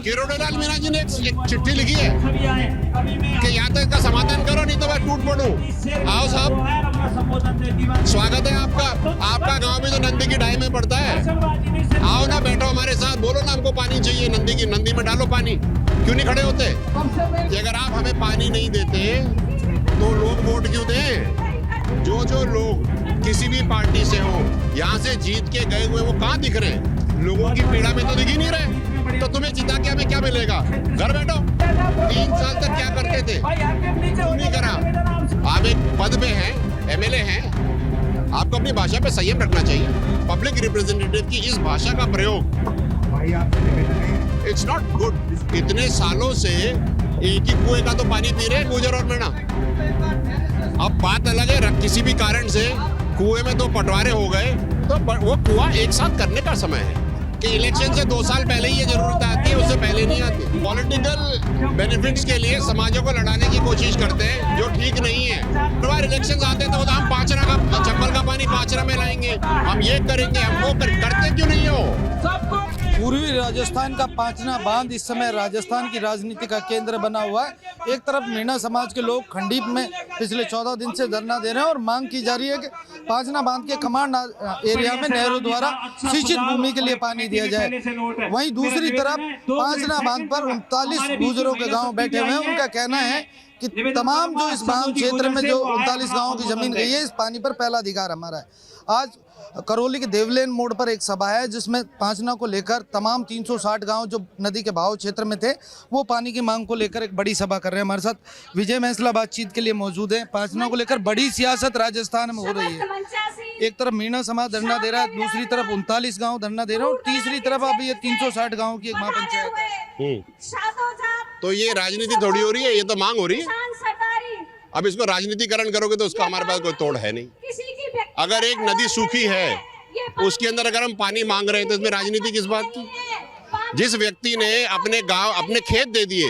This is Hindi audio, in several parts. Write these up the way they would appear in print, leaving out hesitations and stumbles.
किरोड़ीलाल मीणा जी ने एक चिट्ठी लिखी है कि या तो इसका समाधान करो, नहीं तो मैं टूट पड़ूं। आओ साहब, स्वागत है आपका। आपका गांव भी तो नंदी की ढाई में पड़ता है। आओ ना, बैठो हमारे साथ, बोलो ना हमको पानी चाहिए, नंदी में डालो पानी। क्यों नहीं खड़े होते? कि अगर आप हमें पानी नहीं देते तो लोग वोट क्यों दें? जो लोग किसी भी पार्टी से हो, यहाँ से जीत के गए हुए, वो कहाँ दिख रहे हैं? लोगों की पीड़ा में तो दिख ही नहीं रहे। तो तुम्हें जिता के हमें क्या मिलेगा? घर बैठो। 3 साल तक क्या करते थे? क्यों नहीं करा? आप एक पद पे हैं, MLA हैं, आपको अपनी भाषा पे संयम रखना चाहिए। पब्लिक रिप्रेजेंटेटिव की इस भाषा का प्रयोग इट्स नॉट गुड। इतने सालों से एक ही कुएं का तो पानी पी रहे हैं गुजर और मीणा। अब बात अलग है, किसी भी कारण से कुएं में 2 पटवारे हो गए तो वो कुआं एक साथ करने का समय है कि इलेक्शन से 2 साल पहले ही ये जरूरत आती है, उससे पहले नहीं आती। पॉलिटिकल बेनिफिट्स के लिए समाजों को लड़ाने की कोशिश करते हैं, जो ठीक नहीं है। बार इलेक्शन आते हैं तो हम पाचरा का, चंबल का पानी पाचरा में लाएंगे, हम ये करेंगे, हम वो करते क्यों नहीं हो? पूर्वी राजस्थान का पांचना बांध इस समय राजस्थान की राजनीति का केंद्र बना हुआ है। एक तरफ मीणा समाज के लोग खंडीप में पिछले 14 दिन से धरना दे रहे हैं और मांग की जा रही है कि पांचना बांध के कमांड एरिया में नहरों द्वारा सिंचित भूमि के लिए पानी दिया जाए। वहीं दूसरी तरफ पांचना बांध पर 39 गुजरों के गाँव बैठे हुए हैं। उनका कहना है कि तमाम जो इस बांध क्षेत्र में जो 39 गाँवों की जमीन गई है, इस पानी पर पहला अधिकार हमारा है। आज करौली के देवलेन मोड़ पर एक सभा है जिसमें पांचना को लेकर तमाम 360 गांव जो नदी के बहाव क्षेत्र में थे, वो पानी की मांग को लेकर एक बड़ी सभा कर रहे हैं। हमारे साथ विजय मैसला बातचीत के लिए मौजूद है। पांचना को लेकर बड़ी सियासत राजस्थान में हो रही है। एक तरफ मीणा समाज धरना दे रहा है, दूसरी तरफ 39 गाँव धरना दे रहे हैं और तीसरी तरफ अब ये 360 गाँव की एक महापंचायत है। तो ये राजनीति थोड़ी हो रही है, ये तो मांग हो रही है। अब इसको राजनीतिकरण करोगे तो उसका हमारे पास कोई तोड़ है नहीं। अगर एक नदी सूखी है, उसके अंदर अगर हम पानी मांग रहे हैं तो इसमें राजनीति किस बात की? जिस व्यक्ति ने अपने गांव, अपने खेत दे दिए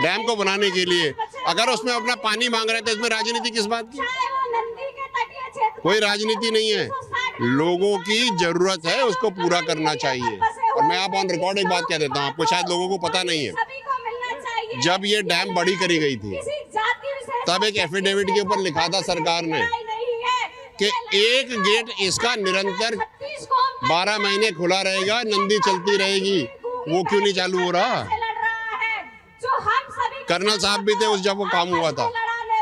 डैम को बनाने के लिए, अगर उसमें अपना पानी मांग रहे हैं तो इसमें राजनीति किस बात की? कोई राजनीति नहीं है। लोगों की जरूरत है, उसको पूरा करना चाहिए। और मैं आप ऑन रिकॉर्ड एक बात कह देता हूँ, आपको शायद लोगों को पता नहीं है। जब ये डैम बड़ी करी गई थी तब एक एफिडेविट के ऊपर लिखा था सरकार ने कि एक गेट इसका निरंतर 12 महीने खुला रहेगा, नंदी चलती रहेगी। वो क्यों नहीं चालू हो रहा? कर्नल साहब भी थे उस जब वो काम हुआ था।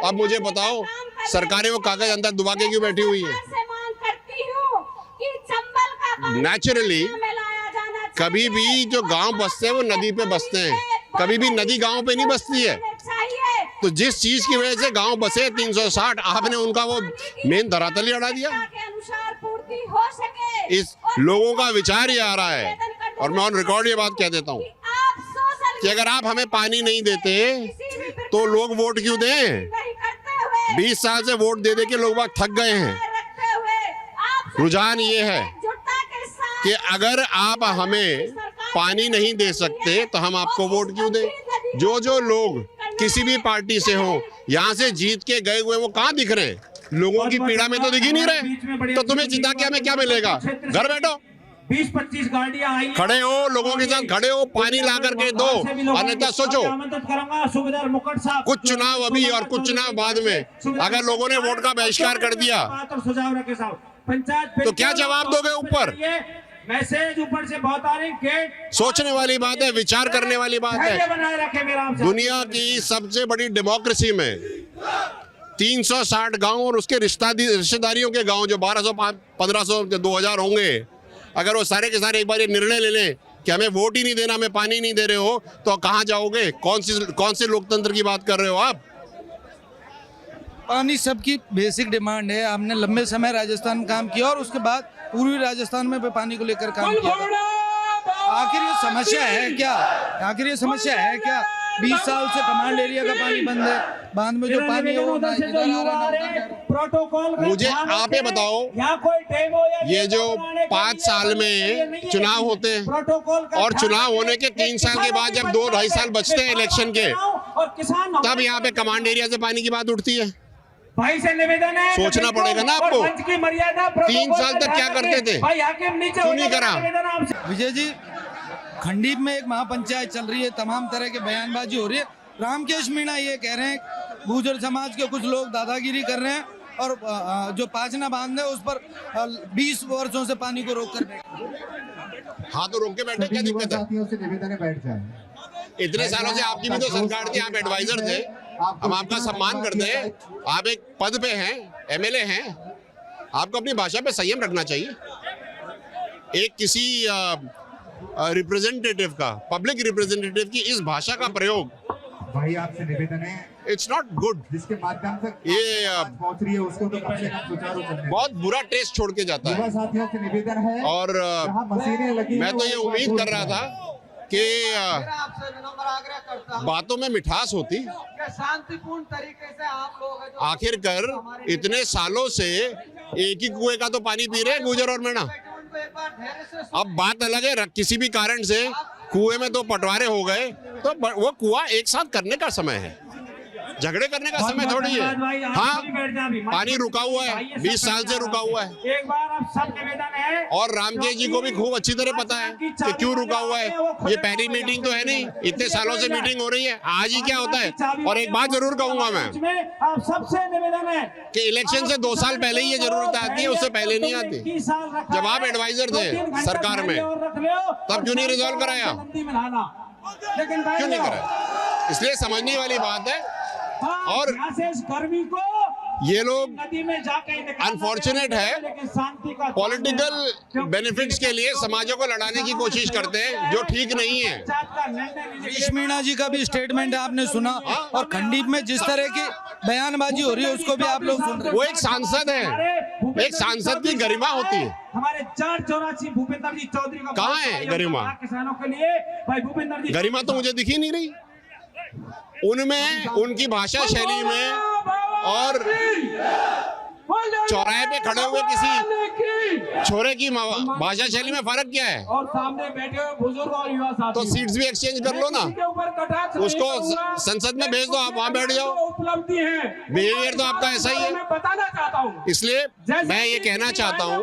अब मुझे बताओ, सरकारें वो कागज अंदर दबा के क्यों बैठी हुई है? नेचुरली कभी भी जो गांव बसते हैं वो नदी पे बसते हैं, कभी भी नदी गांव पे नहीं बसती है। तो जिस चीज की वजह से गांव बसे 360, आपने उनका वो मेन धरातल ही हटा दिया। इस लोगों का विचार ये आ रहा है, और मैं ऑन रिकॉर्ड ये बात कह देता हूँ कि अगर आप हमें पानी नहीं देते तो लोग वोट क्यों दें? 20 साल से वोट दे दे के लोग बाग थक गए हैं। रुझान ये है कि अगर आप हमें पानी नहीं दे सकते तो हम आपको वोट क्यों दें? जो लोग किसी भी पार्टी से हो, यहाँ से जीत के गए हुए, वो कहाँ दिख रहे हैं? लोगों की पीड़ा में तो दिख ही नहीं रहे। तो तुम्हें जिता के हमें क्या मिलेगा? घर बैठो। 20-25 गाड़ियां आई, खड़े हो, लोगों के साथ खड़े हो, पानी ला करके दो। अन्यथा सोचो, कुछ चुनाव अभी और कुछ चुनाव बाद में अगर लोगों ने वोट का बहिष्कार कर दिया तो क्या जवाब दोगे? ऊपर मैसेज ऊपर से बहुत आ रहे हैं। सोचने वाली बात है, विचार करने वाली बात है। दुनिया की सबसे बड़ी डेमोक्रेसी में 360 गांव और उसके रिश्तेदारियों के गांव जो 1200, 1500, 2000 होंगे, अगर वो सारे के सारे एक बार ये निर्णय ले लें कि हमें वोट ही नहीं देना, हमें पानी नहीं दे रहे हो, तो कहाँ जाओगे? कौन से लोकतंत्र की बात कर रहे हो आप? पानी सबकी बेसिक डिमांड है। आपने लंबे समय राजस्थान में काम किया और उसके बाद पूर्वी राजस्थान में भी पानी को लेकर काम किया। आखिर ये समस्या है क्या? आखिर ये समस्या है क्या? 20 साल से कमांड एरिया का पानी बंद है, बांध में जो पानी है वो प्रोटोकॉल। मुझे आप ये बताओ, ये जो 5 साल में चुनाव होते हैं और चुनाव होने के 3 साल के बाद जब 2-2.5 साल बचते हैं इलेक्शन के, तब यहाँ पे कमांड एरिया से पानी की बात उठती है। भाई से निवेदन है, सोचना पड़ेगा ना आपको। 3 साल तक क्या करते थे? क्यों नहीं करा? विजय जी, खंडीप में एक महापंचायत चल रही है, तमाम तरह के बयानबाजी हो रही है। रामकेश मीणा ये कह रहे हैं गुर्जर समाज के कुछ लोग दादागिरी कर रहे हैं और जो पाचना बांध है उस पर 20 वर्षों से पानी को रोक कर बैठे। हाँ तो रोक के बैठे, क्या दिक्कत है? साथियों से निवेदन है, बैठ जाए। इतने सालों से आपकी भी तो सरकार थी, आप एडवाइजर थे, हम आपका सम्मान करते हैं, आप एक पद पे हैं, एमएलए हैं, आपको अपनी भाषा पे संयम रखना चाहिए। एक किसी रिप्रेजेंटेटिव का, पब्लिक रिप्रेजेंटेटिव की इस भाषा का प्रयोग, भाई आपसे निवेदन है, इट्स नॉट गुड। जिसके माध्यम से ये पहुंच रही है उसको तो कम से कम सुचारू चलने। बहुत बुरा टेस्ट छोड़ के जाता युवा है। साथियों से निवेदन है, और जहां मशीनें लगी मैं हैं, तो ये वो उम्मीद कर रहा था कि आपसे विनम्र आग्रह करता हूं बातों में मिठास होती। कि शांतिपूर्ण तरीके से आप लोग हैं जो आखिरकार इतने सालों से एक ही कुएं का तो पानी पी रहे हैं गुर्जर और मीणा। उनको एक बार धैर्य से अब बात अलग है, किसी भी कारण से कुएं में तो पटवारे हो गए तो वो कुआं एक साथ करने का समय है, झगड़े करने का समय थोड़ी है। हाँ, पानी रुका हुआ है, 20 साल से रुका हुआ है। एक बार अब सब निवेदन है, और रामकेश जी को भी खूब अच्छी तरह पता है कि क्यों रुका हुआ है। ये पहली मीटिंग तो है नहीं, इतने सालों से मीटिंग हो रही है, आज ही क्या होता है। और एक बात जरूर कहूंगा मैं आप सबसे निवेदन है कि इलेक्शन से 2 साल पहले ही ये जरूरत आती है, उससे पहले नहीं आती। जब आप एडवाइजर थे सरकार में, तब क्यों नहीं रिजॉल्व कराया? लेकिन क्यों नहीं कराया? इसलिए समझने वाली बात है। और गर्मी को ये लोग नदी में जाके अनफॉर्चुनेट है, लेकिन शांति का पॉलिटिकल बेनिफिट्स के लिए समाजों को लड़ाने की कोशिश करते हैं, जो ठीक नहीं है। गिरीश मीणा जी का भी स्टेटमेंट है, आपने सुना, और खंडीप में जिस तरह की बयानबाजी हो रही है उसको भी आप लोग सुन रहे हैं। वो एक सांसद है, एक सांसद की गरिमा होती है। हमारे 484 भूपेंद्र जी चौधरी का कहाँ है गरिमा? किसानों के लिए भाई भूपेंद्र जी गरिमा तो मुझे दिखी नहीं रही उनमें, उनकी भाषा शैली में। और चौराहे पे खड़े हुए किसी छोरे की भाषा शैली में फर्क क्या है? और सामने बैठे हुए बुजुर्ग और युवा साथी, तो सीट्स भी एक्सचेंज कर लो ना, उसको संसद में भेज दो, आप वहां बैठ जाओ। उपलब्धि है, बिहेवियर तो आपका ऐसा ही है। मैं बताना चाहता हूँ, इसलिए मैं ये कहना चाहता हूँ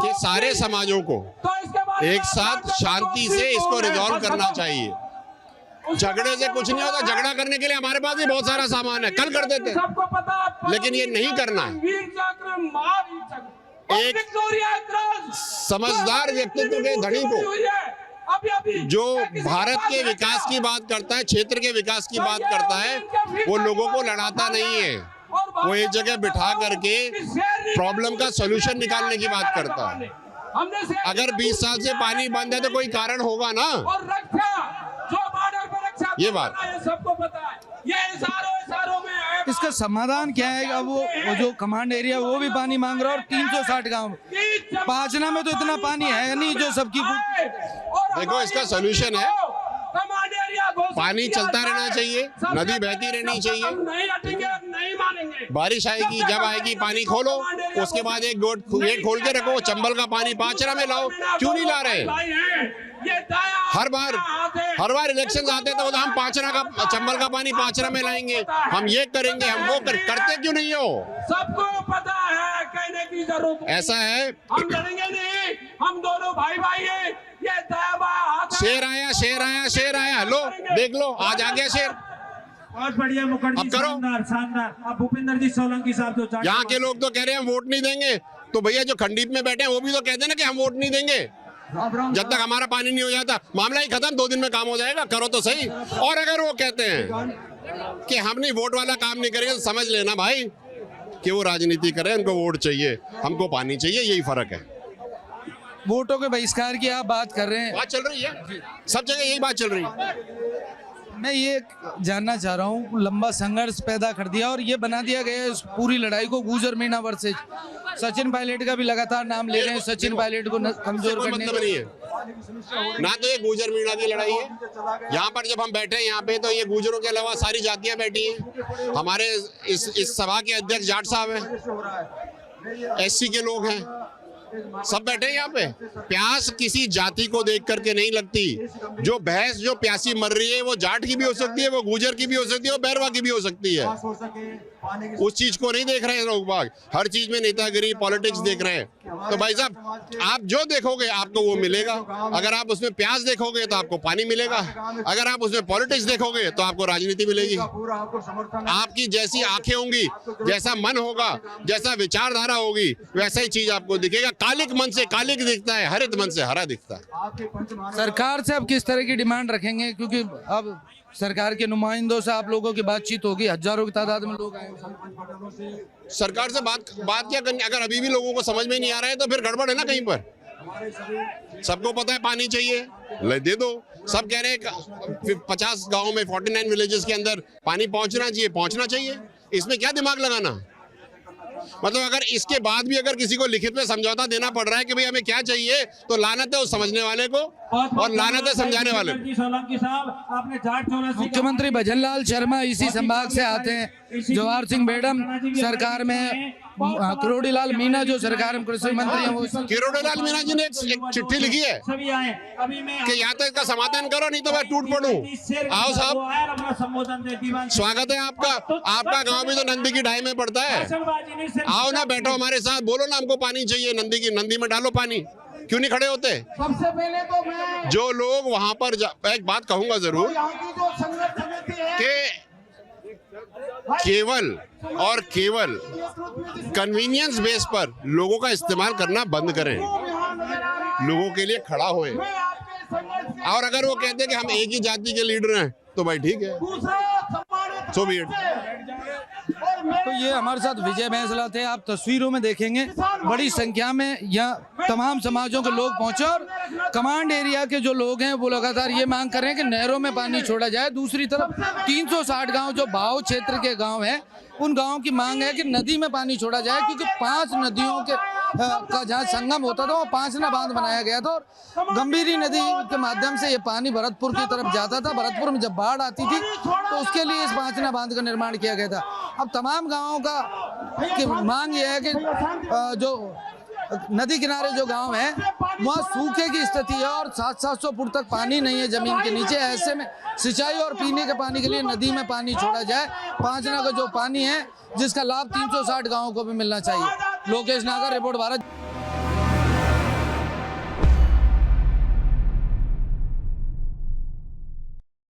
कि सारे समाजों को एक साथ शांति से इसको रिजॉल्व करना चाहिए। झगड़े से कुछ नहीं होता, झगड़ा करने के लिए हमारे पास भी बहुत सारा सामान है, कल कर देते, सबको पता, लेकिन ये नहीं करना है। एक समझदार व्यक्तित्व के धनी को, जो भारत के विकास की बात करता है, क्षेत्र के विकास की बात करता है, वो लोगों को लड़ाता नहीं है, वो एक जगह बिठा करके प्रॉब्लम का सॉल्यूशन निकालने की बात करता है। अगर 20 साल से पानी बंद है तो कोई कारण होगा ना, ये बात सबको पता है। ये इशारों में है। इसका समाधान क्या है? अब वो जो कमांड एरिया वो भी पानी मांग रहा है, और 360 गांव, पाचना में तो इतना पानी है नहीं जो सबकी। देखो, इसका सॉल्यूशन है, पानी चलता रहना चाहिए, नदी बहती रहनी चाहिए। नहीं मानेंगे। बारिश आएगी, जब आएगी पानी खोलो, उसके बाद एक गेट खोल के रखो, चंबल का पानी पाचरा में लाओ। क्यों नहीं ला रहे? हर बार इलेक्शन आते तो हम पाचरा का, चंबल का पानी पाचरा में लाएंगे, हम ये करेंगे, हम वो करते क्यों नहीं हो? सबको पता है, कहने की जरूरत ऐसा है। हम लड़ेंगे नहीं, हम दोनों भाई हैं। ये शेर आया, शेर आया, शेर आया, लो देख लो, आज आ गया शेर। बहुत बढ़िया मुखर्जी, अब करो। शानदार। अब भूपेंद्र जी सोलंकी साहब जो यहाँ के लोग तो कह रहे हैं हम वोट नहीं देंगे, तो भैया जो खंडीप में बैठे हैं वो भी तो कहते हैं ना कि हम वोट नहीं देंगे जब तक हमारा पानी नहीं हो जाता। मामला ही खत्म, 2 दिन में काम हो जाएगा, करो तो सही। और अगर वो कहते हैं कि हम नहीं वोट वाला काम नहीं करेंगे, तो समझ लेना भाई कि वो राजनीति करें, उनको वोट चाहिए, हमको पानी चाहिए, यही फर्क है। वोटों के बहिष्कार की आप बात कर रहे हैं, बात चल रही है, सब जगह यही बात चल रही है। मैं ये जानना चाह रहा हूँ, लंबा संघर्ष पैदा कर दिया और ये बना दिया गया है इस पूरी लड़ाई को गुर्जर मीणा वर्सेज। सचिन पायलट का भी लगातार नाम ले रहे हैं, सचिन पायलट को कमजोर करने मतलब नहीं है ना, तो ये गुर्जर मीणा की लड़ाई है। यहाँ पर जब हम बैठे हैं यहाँ पे, तो ये गुर्जरों के अलावा सारी जातियां बैठी हैं। हमारे इस सभा के अध्यक्ष जाट साहब हैं, एससी के लोग हैं, सब बैठे हैं यहाँ पे। प्यास किसी जाति को देख करके नहीं लगती। जो भैंस जो प्यासी मर रही है वो जाट की भी हो सकती है, वो गुर्जर की भी हो सकती है, वो बैरवा की भी हो सकती है। उस चीज को नहीं देख रहे हैं लोग बाग, हर चीज में नेतागिरी, पॉलिटिक्स देख रहे हैं। तो भाई साहब आप जो देखोगे आपको वो मिलेगा। अगर आप उसमें प्याज देखोगे तो आपको पानी मिलेगा, अगर आप उसमें पॉलिटिक्स देखोगे तो आपको राजनीति मिलेगी। आपकी जैसी आंखें होंगी, जैसा मन होगा, जैसा विचारधारा होगी, वैसा ही चीज आपको दिखेगा। कालिक मन से कालिक दिखता है, हरित मन से हरा दिखता है। सरकार से अब किस तरह की डिमांड रखेंगे, क्योंकि अब सरकार के नुमाइंदों से आप लोगों की बातचीत होगी, हजारों की तादाद में लोग आए। सरकार से बात क्या करनी, अगर अभी भी लोगों को समझ में नहीं आ रहा है तो फिर गड़बड़ है ना कहीं पर। सबको पता है पानी चाहिए, ले दे दो। सब कह रहे हैं 50 गाँव में 49 विलेजेस के अंदर पानी पहुंचना चाहिए। इसमें क्या दिमाग लगाना। मतलब अगर इसके बाद भी अगर किसी को लिखित में समझौता देना पड़ रहा है कि भाई हमें क्या चाहिए, तो लानत है उस समझने वाले को और लानत है समझाने वाले को। मुख्यमंत्री भजनलाल शर्मा इसी संभाग से आते हैं। जवाहर सिंह बेडम सरकार में, किरोड़ीलाल मीणा जो सरकार में कृषि मंत्री हैं, वो किरोड़ीलाल मीणा जी ने एक चिट्ठी लिखी है कि या तो इसका समाधान करो नहीं तो मैं टूट पड़ूं। आओ साहब, स्वागत है आपका। आपका गांव भी तो नंदी की ढाई में पड़ता है। आओ ना, बैठो हमारे साथ, बोलो ना हमको पानी चाहिए, नंदी में डालो पानी। क्यों नहीं खड़े होते? सबसे पहले तो मैं जो लोग वहां पर एक बात कहूंगा जरूर यहाँ की जो संघर्ष समिति है कि केवल और केवल कन्वीनियंस बेस पर लोगों का इस्तेमाल करना बंद करें, लोगों के लिए खड़ा होएं। और अगर वो कहते हैं कि हम एक ही जाति के लीडर हैं तो भाई ठीक है, सो बी इट। तो ये हमारे साथ विजय बैंसला थे। आप तस्वीरों में देखेंगे बड़ी संख्या में यहाँ तमाम समाजों के लोग पहुंचे और कमांड एरिया के जो लोग हैं वो लगातार ये मांग कर रहे हैं कि नहरों में पानी छोड़ा जाए। दूसरी तरफ 360 गांव जो भाव क्षेत्र के गांव हैं, उन गांवों की मांग है कि नदी में पानी छोड़ा जाए, क्योंकि 5 नदियों के का जहाँ संगम होता था वो 5ना बांध बनाया गया था और गंभीरी नदी के माध्यम से ये पानी भरतपुर की तरफ जाता था। भरतपुर में जब बाढ़ आती थी तो उसके लिए इस 5ना बांध का निर्माण किया गया था। अब तमाम गाँवों की मांग ये है कि जो नदी किनारे जो गांव हैं वहाँ सूखे की स्थिति है और 700-700 फुट तक पानी नहीं है जमीन के नीचे। ऐसे में सिंचाई और पीने के पानी के लिए नदी में पानी छोड़ा जाए। 5ना का जो पानी है जिसका लाभ 360 गांवों को भी मिलना चाहिए। लोकेश नागर, रिपोर्ट भारत।